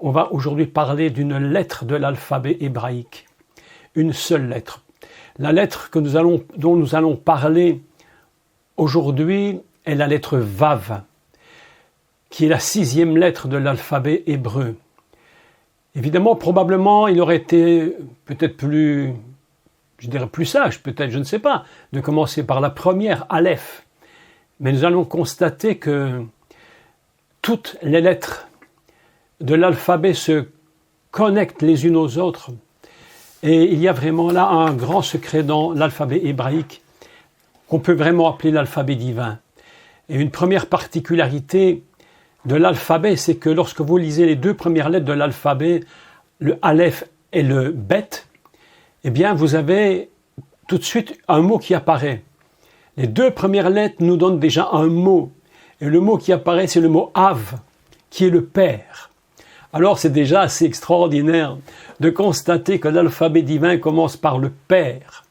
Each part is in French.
On va aujourd'hui parler d'une lettre de l'alphabet hébraïque, une seule lettre. La lettre dont nous allons parler aujourd'hui est la lettre Vav, qui est la 6e lettre de l'alphabet hébreu. Évidemment, probablement, il aurait été peut-être plus sage, peut-être, je ne sais pas, de commencer par la première, Aleph. Mais nous allons constater que toutes les lettres de l'alphabet se connectent les unes aux autres. Et il y a vraiment là un grand secret dans l'alphabet hébraïque qu'on peut vraiment appeler l'alphabet divin. Et une première particularité de l'alphabet, c'est que lorsque vous lisez les 2 premières lettres de l'alphabet, le Aleph et le Bet, eh bien vous avez tout de suite un mot qui apparaît. Les 2 premières lettres nous donnent déjà un mot. Et le mot qui apparaît, c'est le mot Av, qui est le Père. Alors c'est déjà assez extraordinaire de constater que l'alphabet divin commence par le Père.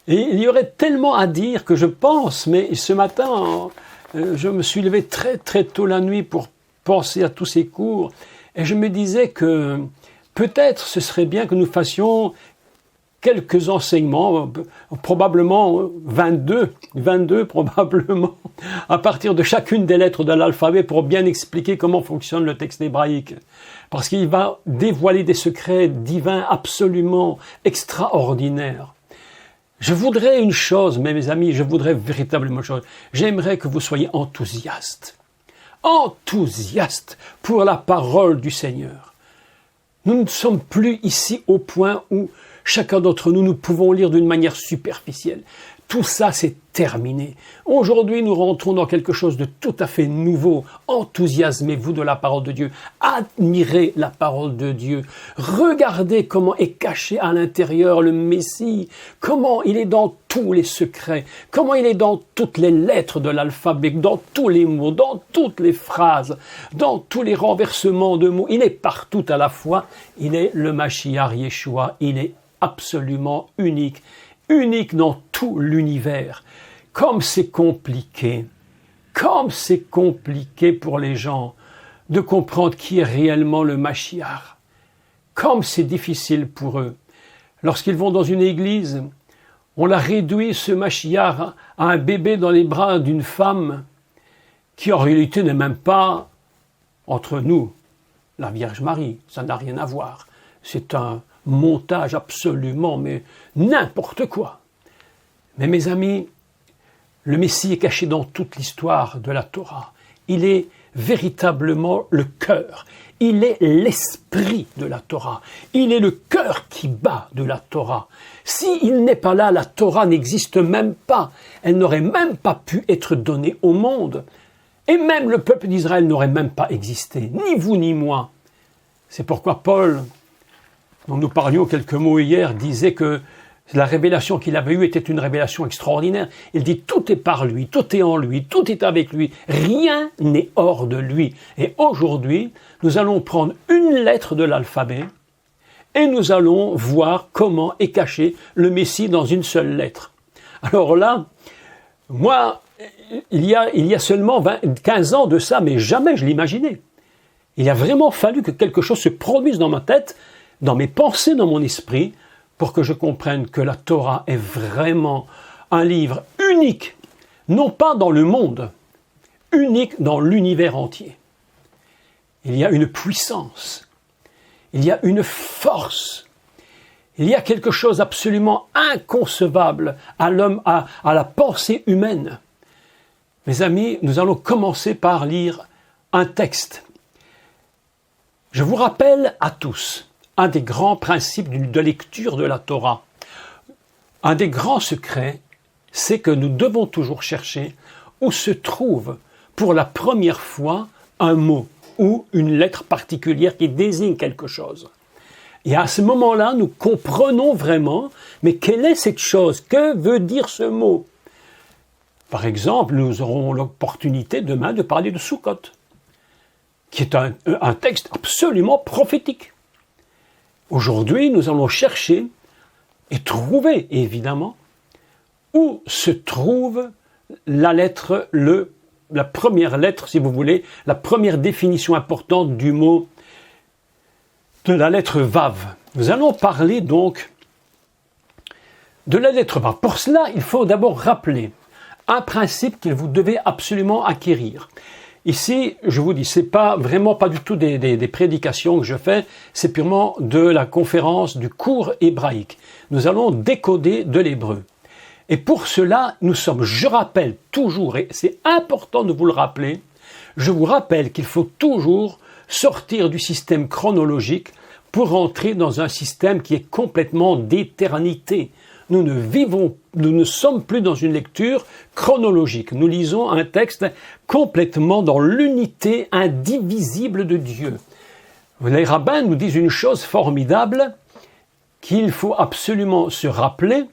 Et il y aurait tellement à dire que je pense, mais ce matin, je me suis levé très très tôt la nuit pour penser à tous ces cours, et je me disais que peut-être ce serait bien que nous fassions quelques enseignements, probablement 22 probablement, à partir de chacune des lettres de l'alphabet pour bien expliquer comment fonctionne le texte hébraïque. Parce qu'il va dévoiler des secrets divins absolument extraordinaires. Je voudrais une chose, mes amis, je voudrais véritablement une chose. J'aimerais que vous soyez enthousiastes pour la parole du Seigneur. Nous ne sommes plus ici au point où chacun d'entre nous, nous pouvons lire d'une manière superficielle. Tout ça, c'est terminé. Aujourd'hui, nous rentrons dans quelque chose de tout à fait nouveau. Enthousiasmez-vous de la parole de Dieu. Admirez la parole de Dieu. Regardez comment est caché à l'intérieur le Messie. Comment il est dans tous les secrets. Comment il est dans toutes les lettres de l'alphabet, dans tous les mots, dans toutes les phrases, dans tous les renversements de mots. Il est partout à la fois. Il est le Mashiach Yeshua. Il est absolument unique dans tout l'univers. Comme c'est compliqué pour les gens de comprendre qui est réellement le Mashiach. Comme c'est difficile pour eux. Lorsqu'ils vont dans une église, on la réduit, ce Mashiach, à un bébé dans les bras d'une femme qui en réalité n'est même pas entre nous, la Vierge Marie. Ça n'a rien à voir. C'est un montage absolument, mais n'importe quoi. Mais mes amis, le Messie est caché dans toute l'histoire de la Torah. Il est véritablement le cœur. Il est l'esprit de la Torah. Il est le cœur qui bat de la Torah. S'il n'est pas là, la Torah n'existe même pas. Elle n'aurait même pas pu être donnée au monde. Et même le peuple d'Israël n'aurait même pas existé. Ni vous ni moi. C'est pourquoi Paul, dont nous parlions quelques mots hier, disait que la révélation qu'il avait eue était une révélation extraordinaire. Il dit tout est par lui, tout est en lui, tout est avec lui, rien n'est hors de lui. Et aujourd'hui, nous allons prendre une lettre de l'alphabet et nous allons voir comment est caché le Messie dans une seule lettre. Alors là, moi, il y a seulement 15 ans de ça, mais jamais je l'imaginais. Il a vraiment fallu que quelque chose se produise dans ma tête, dans mes pensées, dans mon esprit, pour que je comprenne que la Torah est vraiment un livre unique, non pas dans le monde, unique dans l'univers entier. Il y a une puissance, il y a une force, il y a quelque chose d'absolument inconcevable à l'homme, à la pensée humaine. Mes amis, nous allons commencer par lire un texte. Je vous rappelle à tous un des grands principes de lecture de la Torah. Un des grands secrets, c'est que nous devons toujours chercher où se trouve pour la première fois un mot ou une lettre particulière qui désigne quelque chose. Et à ce moment-là, nous comprenons vraiment, mais quelle est cette chose? Que veut dire ce mot? Par exemple, nous aurons l'opportunité demain de parler de Sukkot, qui est un texte absolument prophétique. Aujourd'hui, nous allons chercher et trouver, évidemment, où se trouve la lettre, la première lettre, si vous voulez, la première définition importante du mot de la lettre Vav. Nous allons parler donc de la lettre Vav. Pour cela, il faut d'abord rappeler un principe que vous devez absolument acquérir. Ici, je vous dis, c'est pas du tout des prédications que je fais, c'est purement de la conférence du cours hébraïque. Nous allons décoder de l'hébreu. Et pour cela, je rappelle toujours, et c'est important de vous le rappeler, je vous rappelle qu'il faut toujours sortir du système chronologique pour entrer dans un système qui est complètement d'éternité. Nous ne sommes plus dans une lecture chronologique. Nous lisons un texte complètement dans l'unité indivisible de Dieu. Les rabbins nous disent une chose formidable qu'il faut absolument se rappeler,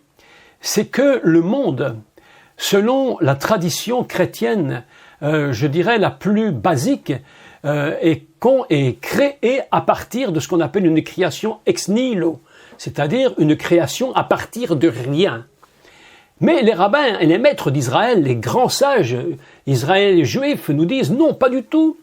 c'est que le monde, selon la tradition chrétienne, je dirais la plus basique, est créé à partir de ce qu'on appelle une création ex nihilo, c'est-à-dire une création à partir de rien. Mais les rabbins et les maîtres d'Israël, les grands sages Israël et juifs nous disent non, pas du tout.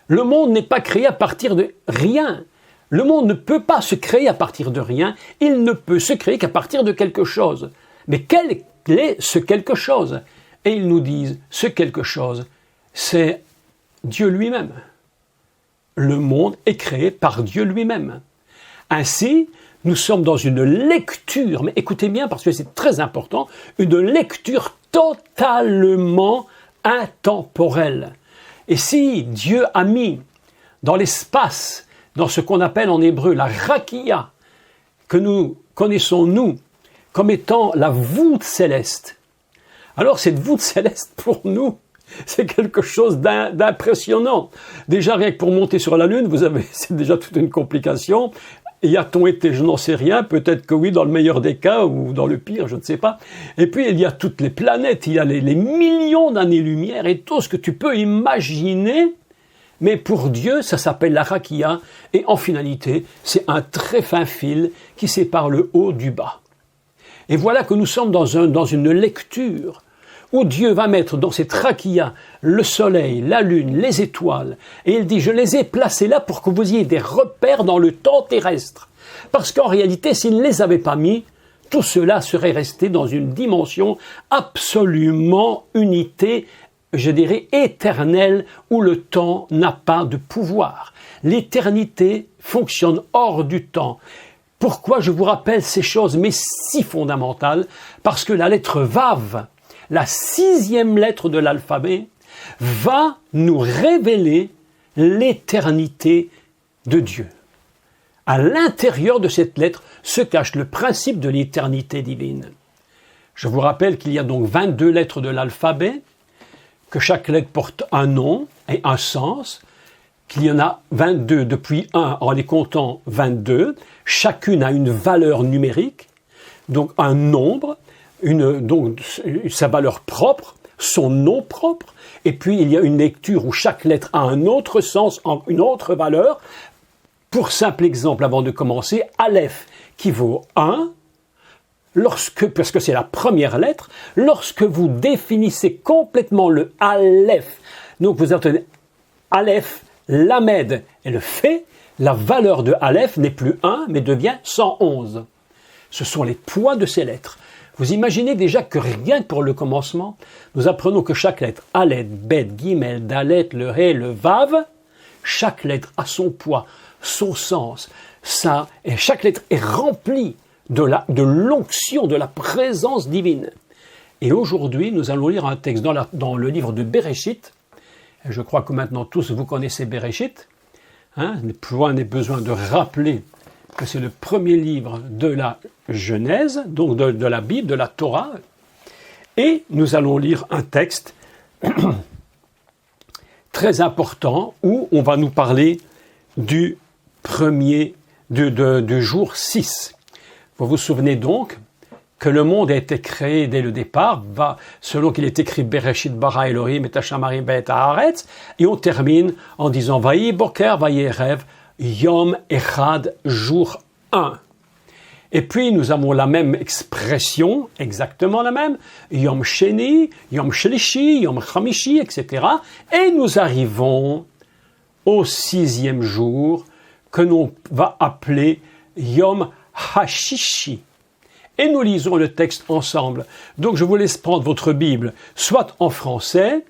Le monde n'est pas créé à partir de rien. Le monde ne peut pas se créer à partir de rien, il ne peut se créer qu'à partir de quelque chose. Mais quel est ce quelque chose? Et ils nous disent, ce quelque chose, c'est Dieu lui-même. Le monde est créé par Dieu lui-même. Ainsi, nous sommes dans une lecture, mais écoutez bien parce que c'est très important, une lecture totalement intemporelle. Et si Dieu a mis dans l'espace, dans ce qu'on appelle en hébreu la rakia, que nous connaissons nous comme étant la voûte céleste, alors cette voûte céleste pour nous, c'est quelque chose d'impressionnant. Déjà rien que pour monter sur la Lune, c'est déjà toute une complication. Y a-t-on été, je n'en sais rien, peut-être que oui, dans le meilleur des cas, ou dans le pire, je ne sais pas. Et puis, il y a toutes les planètes, il y a les millions d'années-lumière, et tout ce que tu peux imaginer. Mais pour Dieu, ça s'appelle la rakia, et en finalité, c'est un très fin fil qui sépare le haut du bas. Et voilà que nous sommes dans une lecture où Dieu va mettre dans cette rakia le soleil, la lune, les étoiles. Et il dit, je les ai placés là pour que vous ayez des repères dans le temps terrestre. Parce qu'en réalité, s'il ne les avait pas mis, tout cela serait resté dans une dimension absolument unité, je dirais éternelle, où le temps n'a pas de pouvoir. L'éternité fonctionne hors du temps. Pourquoi je vous rappelle ces choses, mais si fondamentales? Parce que la lettre Vav, la 6e lettre de l'alphabet, va nous révéler l'éternité de Dieu. À l'intérieur de cette lettre se cache le principe de l'éternité divine. Je vous rappelle qu'il y a donc 22 lettres de l'alphabet, que chaque lettre porte un nom et un sens, qu'il y en a 22 depuis 1 en les comptant 22, chacune a une valeur numérique, donc un nombre, donc sa valeur propre, son nom propre, et puis il y a une lecture où chaque lettre a un autre sens, une autre valeur. Pour simple exemple, avant de commencer, Aleph qui vaut 1, parce que c'est la première lettre, lorsque vous définissez complètement le Aleph, donc vous entendez Aleph, Lamed et le Fait, la valeur de Aleph n'est plus 1, mais devient 111. Ce sont les poids de ces lettres. Vous imaginez déjà que rien que pour le commencement, nous apprenons que chaque lettre, Aleph, Bet, Gimel, Dalet, le He, le Vav, chaque lettre a son poids, son sens, et chaque lettre est remplie de l'onction, de la présence divine. Et aujourd'hui, nous allons lire un texte dans le livre de Bereshit. Je crois que maintenant tous vous connaissez Bereshit. Point n'est besoin de rappeler que c'est le premier livre de la Genèse, donc de la Bible, de la Torah. Et nous allons lire un texte très important où on va nous parler du jour 6. Vous vous souvenez donc que le monde a été créé dès le départ, selon qu'il est écrit Bereshit bara Elohim et Hashamarim ve'et haaretz, et on termine en disant Vayi boker vayi erev Yom Echad, jour 1. Et puis nous avons la même expression, exactement la même, Yom Sheni, Yom Shlishi, Yom Chamishi, etc. Et nous arrivons au 6e jour que l'on va appeler Yom HaShishi. Et nous lisons le texte ensemble. Donc je vous laisse prendre votre Bible, soit en français,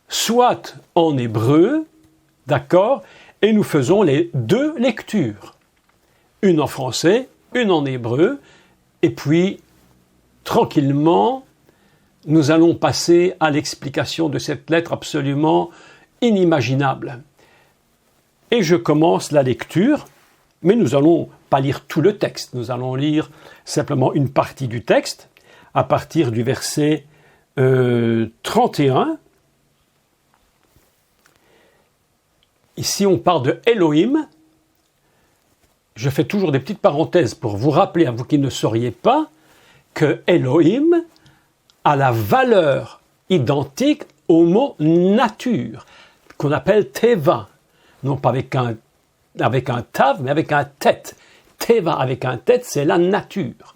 soit en hébreu, d'accord? Et nous faisons les deux lectures. Une en français, une en hébreu, et puis, tranquillement, nous allons passer à l'explication de cette lettre absolument inimaginable. Et je commence la lecture, mais nous n'allons pas lire tout le texte, nous allons lire simplement une partie du texte, à partir du verset 31. Ici, on parle de Elohim. Je fais toujours des petites parenthèses pour vous rappeler, à vous qui ne sauriez pas, que Elohim a la valeur identique au mot nature, qu'on appelle Teva, non pas avec un tav, mais avec un tet. Teva avec un tet, c'est la nature.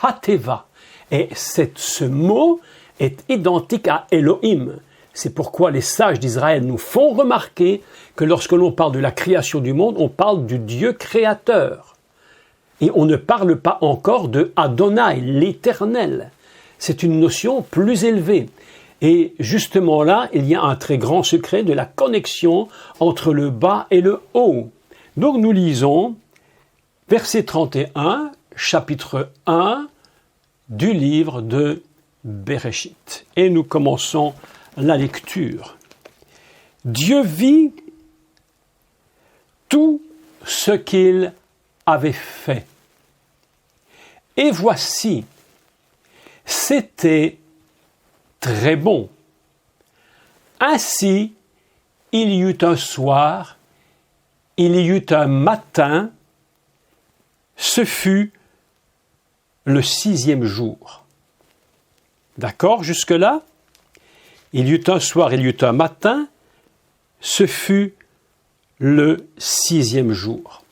Hateva. Et ce mot est identique à Elohim. C'est pourquoi les sages d'Israël nous font remarquer que lorsque l'on parle de la création du monde, on parle du Dieu créateur. Et on ne parle pas encore de Adonai, l'Éternel. C'est une notion plus élevée. Et justement là, il y a un très grand secret de la connexion entre le bas et le haut. Donc nous lisons verset 31, chapitre 1 du livre de Bereshit. Et nous commençons la lecture. Dieu vit tout ce qu'il avait fait. Et voici, c'était très bon. Ainsi, il y eut un soir, il y eut un matin, ce fut le 6e jour. D'accord, jusque-là? Il y eut un soir, il y eut un matin, ce fut le 6e jour.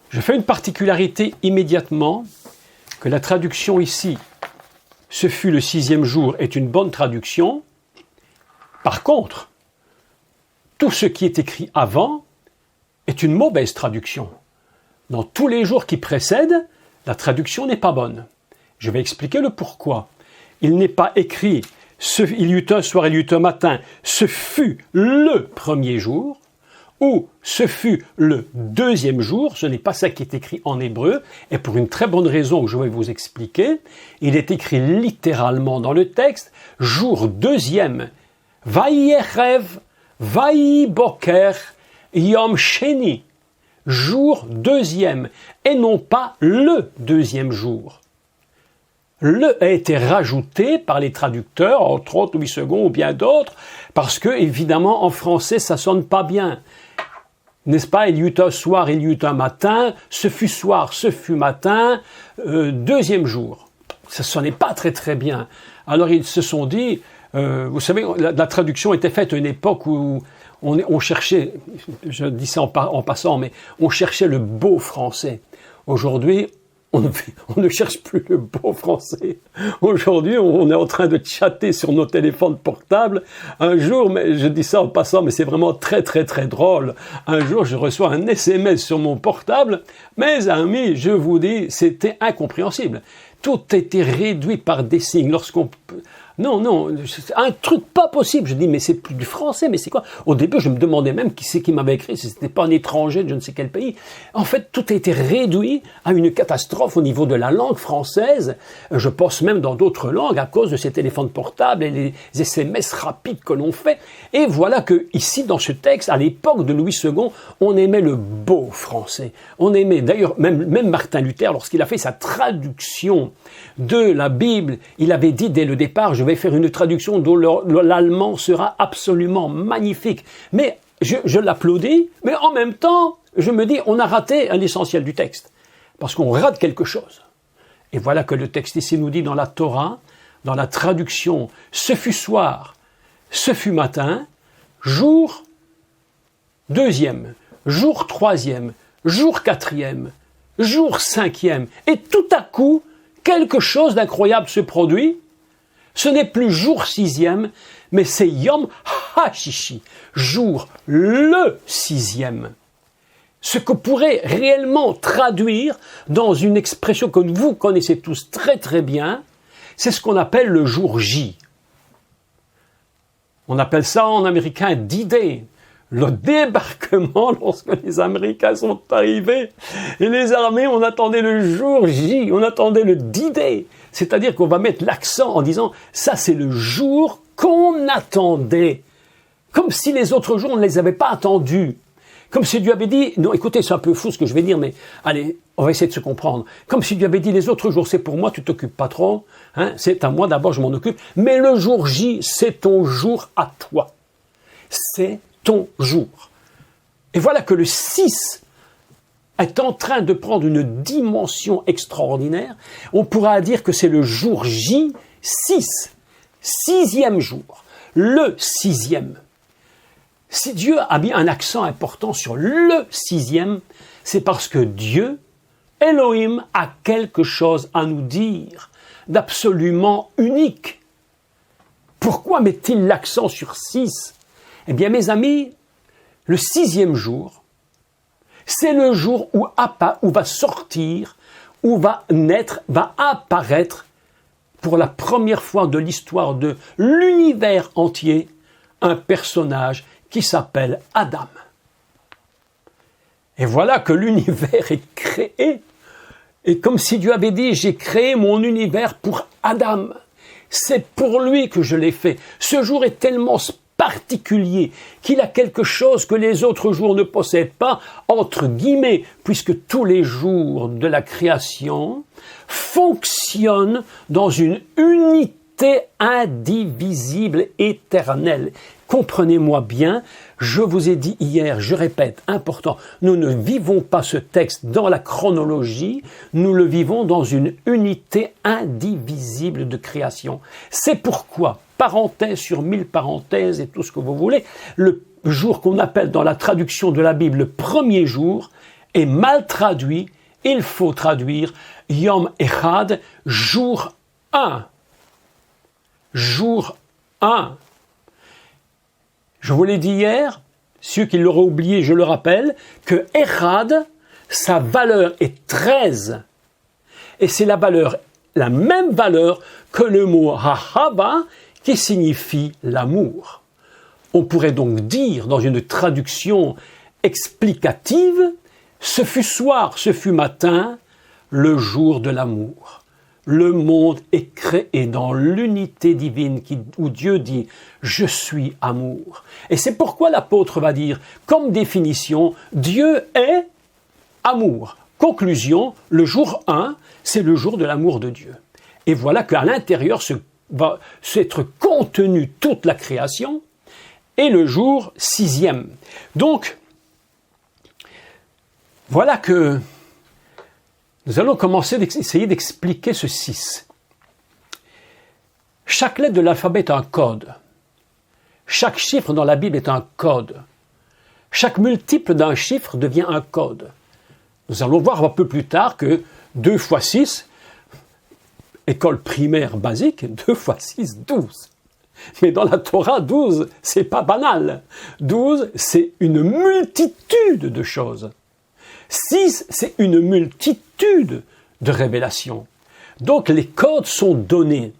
Je fais une particularité immédiatement, que la traduction ici, ce fut le 6e jour, est une bonne traduction. Par contre, tout ce qui est écrit avant est une mauvaise traduction. Dans tous les jours qui précèdent, la traduction n'est pas bonne. Je vais expliquer le pourquoi. Il n'est pas écrit il y eut un soir, il y eut un matin, ce fut le 1er jour, ou ce fut le 2e jour, ce n'est pas ça qui est écrit en hébreu, et pour une très bonne raison que je vais vous expliquer, il est écrit littéralement dans le texte, jour 2e, Vayerev, Vayiboker, Yom Sheni, jour 2e, et non pas le 2e jour. Le a été rajouté par les traducteurs, entre autres Louis II ou bien d'autres, parce que, évidemment, en français, ça sonne pas bien. N'est-ce pas? Il y eut un soir, il y eut un matin, ce fut soir, ce fut matin, 2e jour. Ça sonnait pas très très bien. Alors ils se sont dit, vous savez, la traduction était faite à une époque où on cherchait, je dis ça en passant, mais on cherchait le beau français. Aujourd'hui, on ne cherche plus le beau français. Aujourd'hui, on est en train de chatter sur nos téléphones portables. Un jour, mais je dis ça en passant, mais c'est vraiment très très très drôle. Un jour, je reçois un SMS sur mon portable. Mes amis, je vous dis, c'était incompréhensible. Tout était réduit par des signes. Non, c'est un truc pas possible. Je dis, mais c'est plus du français, mais c'est quoi? Au début, je me demandais même qui c'est qui m'avait écrit, si c'était pas un étranger de je ne sais quel pays. En fait, tout a été réduit à une catastrophe au niveau de la langue française. Je pense même dans d'autres langues à cause de ces téléphones portables et les SMS rapides que l'on fait. Et voilà que ici, dans ce texte, à l'époque de Louis II, on aimait le beau français. On aimait, d'ailleurs, même Martin Luther, lorsqu'il a fait sa traduction de la Bible, il avait dit dès le départ, je vais faire une traduction dont l'allemand sera absolument magnifique. Mais je l'applaudis, mais en même temps, je me dis, on a raté l'essentiel du texte. Parce qu'on rate quelque chose. Et voilà que le texte ici nous dit dans la Torah, dans la traduction, ce fut soir, ce fut matin, jour 2e, jour 3e, jour 4e, jour 5e, et tout à coup, quelque chose d'incroyable se produit. Ce n'est plus jour 6e, mais c'est Yom HaShishi, jour le 6e. ce que pourrait réellement traduire dans une expression que vous connaissez tous très très bien, c'est ce qu'on appelle le jour J. On appelle ça en américain D-Day, le débarquement lorsque les Américains sont arrivés. Et les armées, on attendait le jour J, on attendait le D-Day. C'est-à-dire qu'on va mettre l'accent en disant, ça c'est le jour qu'on attendait. Comme si les autres jours, on ne les avait pas attendus. Comme si Dieu avait dit, non écoutez, c'est un peu fou ce que je vais dire, mais allez, on va essayer de se comprendre. Comme si Dieu avait dit, les autres jours c'est pour moi, tu t'occupes pas trop, hein, c'est à moi d'abord, je m'en occupe, mais le jour J, c'est ton jour à toi. C'est ton jour. Et voilà que le 6 est en train de prendre une dimension extraordinaire. On pourra dire que c'est le jour J, 6, 6e jour, le 6e. Si Dieu a mis un accent important sur le 6e, c'est parce que Dieu, Elohim, a quelque chose à nous dire d'absolument unique. Pourquoi met-il l'accent sur 6? Eh bien, mes amis, le 6e jour, c'est le jour où va sortir, où va naître, va apparaître, pour la première fois de l'histoire de l'univers entier, un personnage qui s'appelle Adam. Et voilà que l'univers est créé. Et comme si Dieu avait dit, j'ai créé mon univers pour Adam. C'est pour lui que je l'ai fait. Ce jour est tellement particulier qu'il a quelque chose que les autres jours ne possèdent pas, entre guillemets, puisque tous les jours de la création fonctionnent dans une unité indivisible, éternelle. Comprenez-moi bien, je vous ai dit hier, je répète, important, nous ne vivons pas ce texte dans la chronologie, nous le vivons dans une unité indivisible de création. C'est pourquoi, parenthèse sur 1000 parenthèses et tout ce que vous voulez, le jour qu'on appelle dans la traduction de la Bible le premier jour est mal traduit, il faut traduire Yom Echad, jour 1. Jour 1. Je vous l'ai dit hier, ceux qui l'auraient oublié, je le rappelle, que Echad, sa valeur est 13. Et c'est la même valeur que le mot Hahava, qui signifie l'amour. On pourrait donc dire, dans une traduction explicative, ce fut soir, ce fut matin, le jour de l'amour. Le monde est créé dans l'unité divine où Dieu dit « Je suis amour ». Et c'est pourquoi l'apôtre va dire, comme définition, Dieu est amour. Conclusion, le jour 1, c'est le jour de l'amour de Dieu. Et voilà qu'à l'intérieur va s'être contenue toute la création, et le jour 6e. Donc, voilà que nous allons commencer essayer d'expliquer ce 6. Chaque lettre de l'alphabet est un code. Chaque chiffre dans la Bible est un code. Chaque multiple d'un chiffre devient un code. Nous allons voir un peu plus tard que 2 fois 6, école primaire basique, 2 fois 6, 12. Mais dans la Torah, 12, c'est pas banal. 12, c'est une multitude de choses. 6, c'est une multitude de révélations. Donc les codes sont donnés.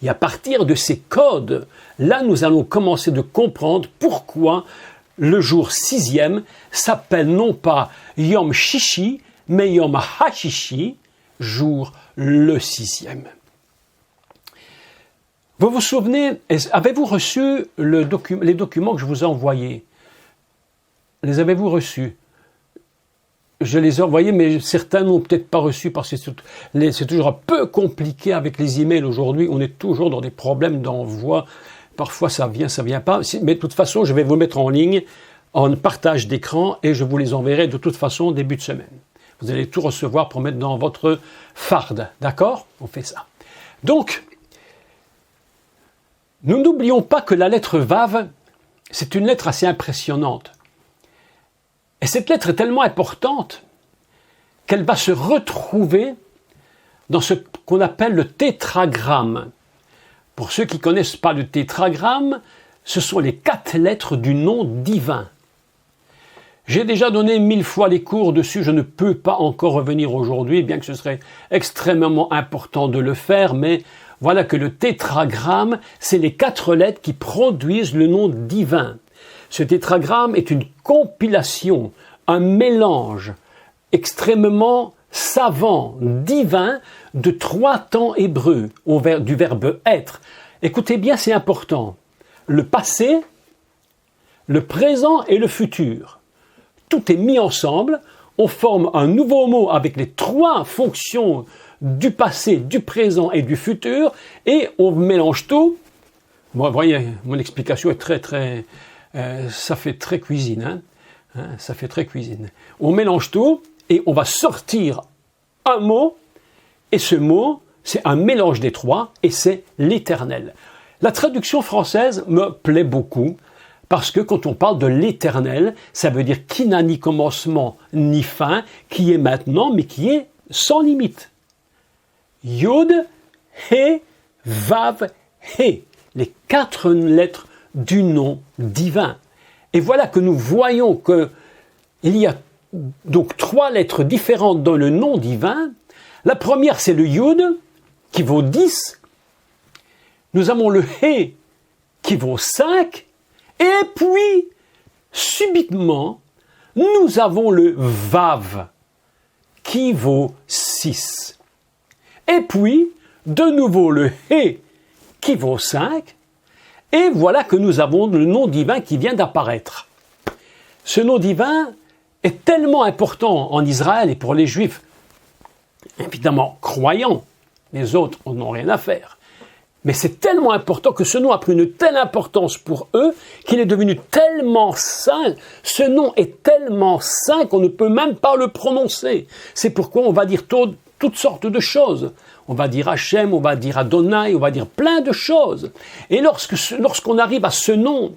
Et à partir de ces codes, là nous allons commencer de comprendre pourquoi le jour 6e s'appelle non pas Yom Shishi, mais Yom HaShishi, jour le 6e. Vous vous souvenez, avez-vous reçu les documents que je vous ai envoyés? Les avez-vous reçus? Je les ai envoyés, mais certains n'ont peut-être pas reçu parce que c'est toujours un peu compliqué avec les emails aujourd'hui. On est toujours dans des problèmes d'envoi. Parfois, ça vient pas. Mais de toute façon, je vais vous mettre en ligne en partage d'écran et je vous les enverrai de toute façon début de semaine. Vous allez tout recevoir pour mettre dans votre farde. D'accord? On fait ça. Donc, nous n'oublions pas que la lettre Vav, c'est une lettre assez impressionnante. Et cette lettre est tellement importante qu'elle va se retrouver dans ce qu'on appelle le tétragramme. Pour ceux qui ne connaissent pas le tétragramme, ce sont les 4 lettres du nom divin. J'ai déjà donné 1000 fois les cours dessus, je ne peux pas encore revenir aujourd'hui, bien que ce serait extrêmement important de le faire, mais voilà que le tétragramme, c'est les 4 lettres qui produisent le nom divin. Ce tétragramme est une compilation, un mélange extrêmement savant, divin, de 3 temps hébreux, du verbe être. Écoutez bien, c'est important. Le passé, le présent et le futur. Tout est mis ensemble, on forme un nouveau mot avec les 3 fonctions du passé, du présent et du futur, et on mélange tout. Bon, vous voyez, mon explication est ça fait très cuisine, ça fait très cuisine. On mélange tout et on va sortir un mot, et ce mot, c'est un mélange des 3, et c'est l'Éternel. La traduction française me plaît beaucoup, parce que quand on parle de l'Éternel, ça veut dire qui n'a ni commencement ni fin, qui est maintenant, mais qui est sans limite. Yod, He, Vav, He, les 4 lettres du nom divin. Et voilà que nous voyons qu'il y a donc 3 lettres différentes dans le nom divin. La première, c'est le Yod, qui vaut 10. Nous avons le He, qui vaut 5. Et puis, subitement, nous avons le Vav, qui vaut 6. Et puis, de nouveau le He, qui vaut 5. Et voilà que nous avons le nom divin qui vient d'apparaître. Ce nom divin est tellement important en Israël et pour les Juifs, évidemment croyants, les autres n'en ont rien à faire. Mais c'est tellement important que ce nom a pris une telle importance pour eux qu'il est devenu tellement saint. Ce nom est tellement saint qu'on ne peut même pas le prononcer. C'est pourquoi on va dire toutes sortes de choses. On va dire Hachem, on va dire Adonai, on va dire plein de choses. Et lorsqu'on arrive à ce nom,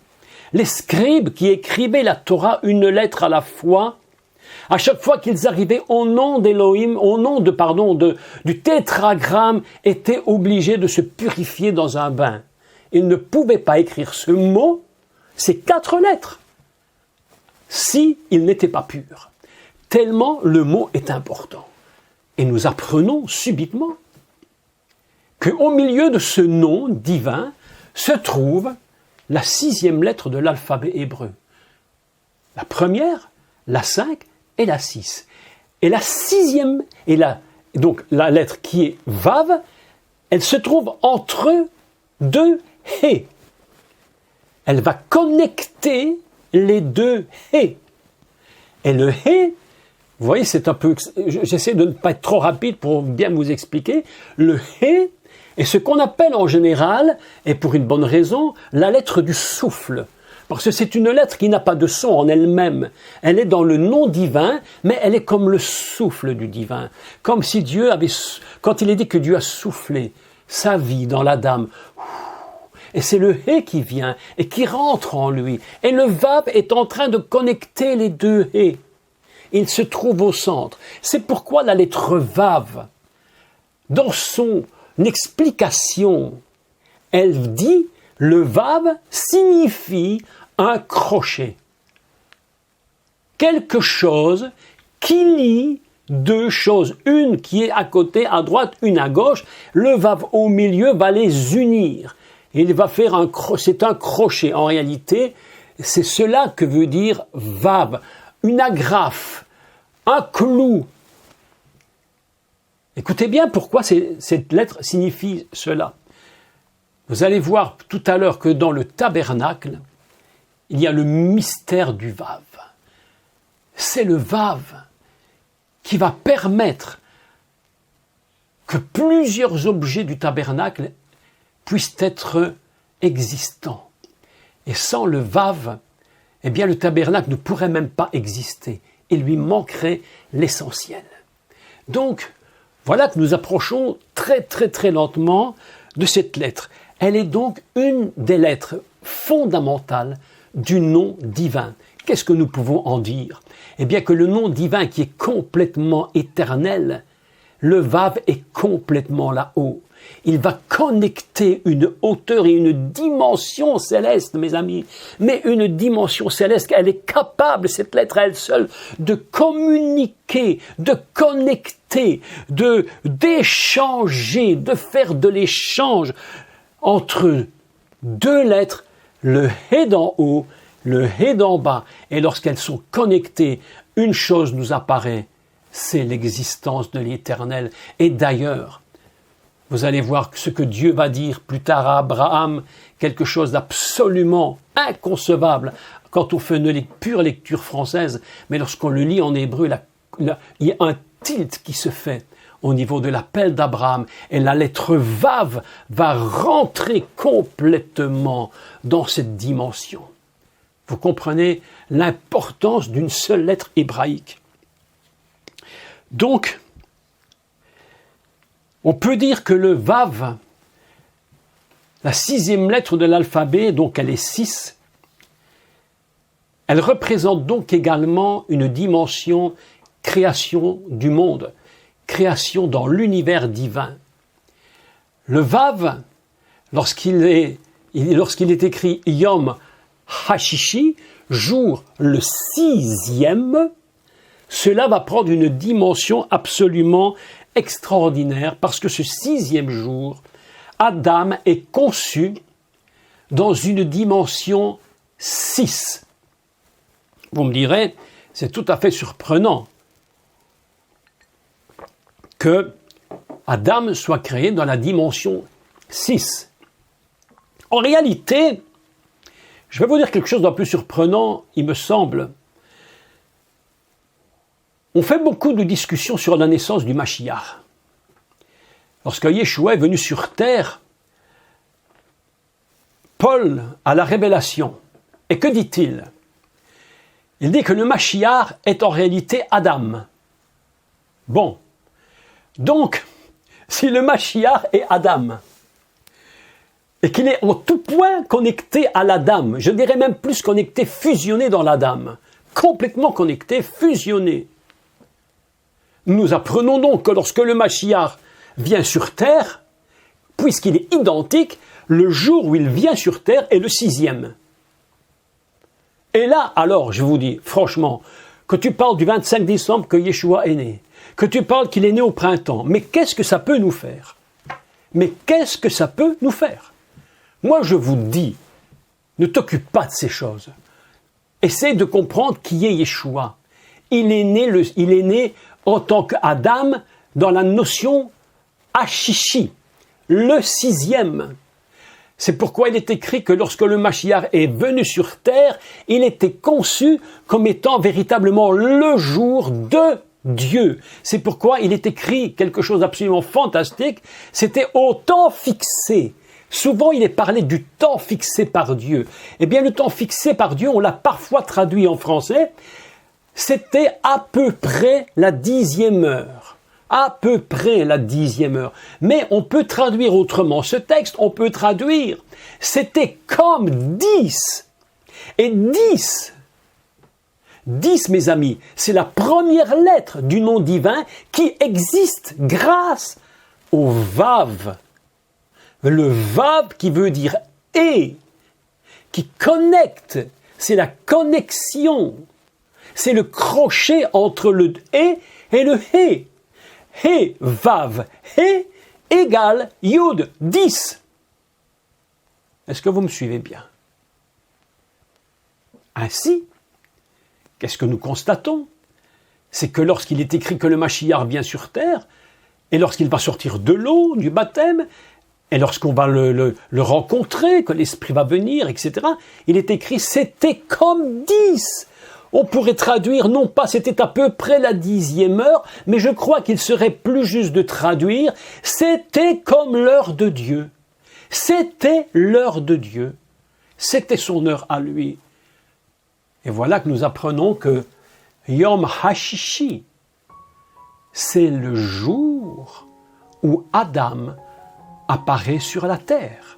les scribes qui écrivaient la Torah une lettre à la fois, à chaque fois qu'ils arrivaient au nom d'Élohim, au nom du tétragramme, étaient obligés de se purifier dans un bain. Ils ne pouvaient pas écrire ce mot, ces 4 lettres, si il n'était pas pur. Tellement le mot est important. Et nous apprenons subitement qu'au milieu de ce nom divin se trouve la 6e lettre de l'alphabet hébreu. La première, la 5 et la 6. Et la 6e, donc la lettre qui est Vav, elle se trouve entre 2 He. Elle va connecter les 2 He. Et le He, vous voyez, c'est un peu, j'essaie de ne pas être trop rapide pour bien vous expliquer, le He est ce qu'on appelle en général, et pour une bonne raison, la lettre du souffle. Parce que c'est une lettre qui n'a pas de son en elle-même. Elle est dans le nom divin, mais elle est comme le souffle du divin. Comme si Dieu avait, quand il est dit que Dieu a soufflé sa vie dans l'Adam, et c'est le He qui vient et qui rentre en lui. Et le Vav est en train de connecter les 2 He. Il se trouve au centre. C'est pourquoi la lettre Vav, dans son explication, elle dit, le Vav signifie un crochet. Quelque chose qui lie 2 choses. Une qui est à côté, à droite, une à gauche. Le Vav au milieu va les unir. Il va faire c'est un crochet. En réalité, c'est cela que veut dire Vav. Une agrafe, un clou. Écoutez bien pourquoi cette lettre signifie cela. Vous allez voir tout à l'heure que dans le tabernacle, il y a le mystère du Vav. C'est le Vav qui va permettre que plusieurs objets du tabernacle puissent être existants. Et sans le Vav, eh bien le tabernacle ne pourrait même pas exister. Il lui manquerait l'essentiel. Donc, voilà que nous approchons très très très lentement de cette lettre. Elle est donc une des lettres fondamentales du nom divin. Qu'est-ce que nous pouvons en dire? Eh bien que le nom divin qui est complètement éternel le Vav est complètement là-haut. Il va connecter une hauteur et une dimension céleste, mes amis. Mais une dimension céleste, elle est capable, cette lettre à elle seule, de communiquer, de connecter, d'échanger, de faire de l'échange entre deux lettres, le He d'en haut, le He d'en bas. Et lorsqu'elles sont connectées, une chose nous apparaît, c'est l'existence de l'Éternel. Et d'ailleurs, vous allez voir ce que Dieu va dire plus tard à Abraham, quelque chose d'absolument inconcevable quand on fait une pure lecture française, mais lorsqu'on le lit en hébreu, il y a un tilt qui se fait au niveau de l'appel d'Abraham, et la lettre Vav va rentrer complètement dans cette dimension. Vous comprenez l'importance d'une seule lettre hébraïque. Donc, on peut dire que le Vav, la 6e lettre de l'alphabet, donc elle est 6, elle représente donc également une dimension création du monde, création dans l'univers divin. Le Vav, lorsqu'il est écrit Yom Hashishi, jour le 6e, cela va prendre une dimension absolument extraordinaire parce que ce 6e jour, Adam est conçu dans une dimension 6. Vous me direz, c'est tout à fait surprenant que Adam soit créé dans la dimension 6. En réalité, je vais vous dire quelque chose d'un peu surprenant, il me semble. On fait beaucoup de discussions sur la naissance du Mashiach. Lorsque Yeshua est venu sur terre, Paul a la révélation. Et que dit-il? Il dit que le Mashiach est en réalité Adam. Bon. Donc, si le Mashiach est Adam, et qu'il est en tout point connecté à l'Adam, je dirais même plus connecté, fusionné dans l'Adam, complètement connecté, fusionné. Nous apprenons donc que lorsque le Mashiach vient sur terre, puisqu'il est identique, le jour où il vient sur terre est le 6e. Et là, alors, je vous dis, franchement, que tu parles du 25 décembre que Yeshua est né, que tu parles qu'il est né au printemps, mais qu'est-ce que ça peut nous faire? Mais qu'est-ce que ça peut nous faire? Moi, je vous dis, ne t'occupe pas de ces choses. Essaie de comprendre qui est Yeshua. Il est né en tant qu'Adam dans la notion Hashishi, le 6e. C'est pourquoi il est écrit que lorsque le Mashiach est venu sur terre, il était conçu comme étant véritablement le jour de Dieu. C'est pourquoi il est écrit quelque chose d'absolument fantastique, c'était au temps fixé. Souvent, il est parlé du temps fixé par Dieu. Eh bien, le temps fixé par Dieu, on l'a parfois traduit en français, c'était à peu près la 10e heure. À peu près la 10e heure. Mais on peut traduire autrement. Ce texte, on peut traduire, c'était comme 10. Et 10, mes amis, c'est la première lettre du nom divin qui existe grâce au Vav. Le Vav qui veut dire « et », qui connecte, c'est la connexion. C'est le crochet entre le « et » et le « he ». He, Vav, He égale Yud, 10. Est-ce que vous me suivez bien? Ainsi, qu'est-ce que nous constatons? C'est que lorsqu'il est écrit que le Mashiach vient sur terre, et lorsqu'il va sortir de l'eau, du baptême, et lorsqu'on va le rencontrer, que l'Esprit va venir, etc., il est écrit « c'était comme 10 ». On pourrait traduire, non pas c'était à peu près la 10e heure, mais je crois qu'il serait plus juste de traduire « c'était comme l'heure de Dieu ». C'était l'heure de Dieu. C'était son heure à lui. Et voilà que nous apprenons que Yom Hashishi, c'est le jour où Adam apparaît sur la terre.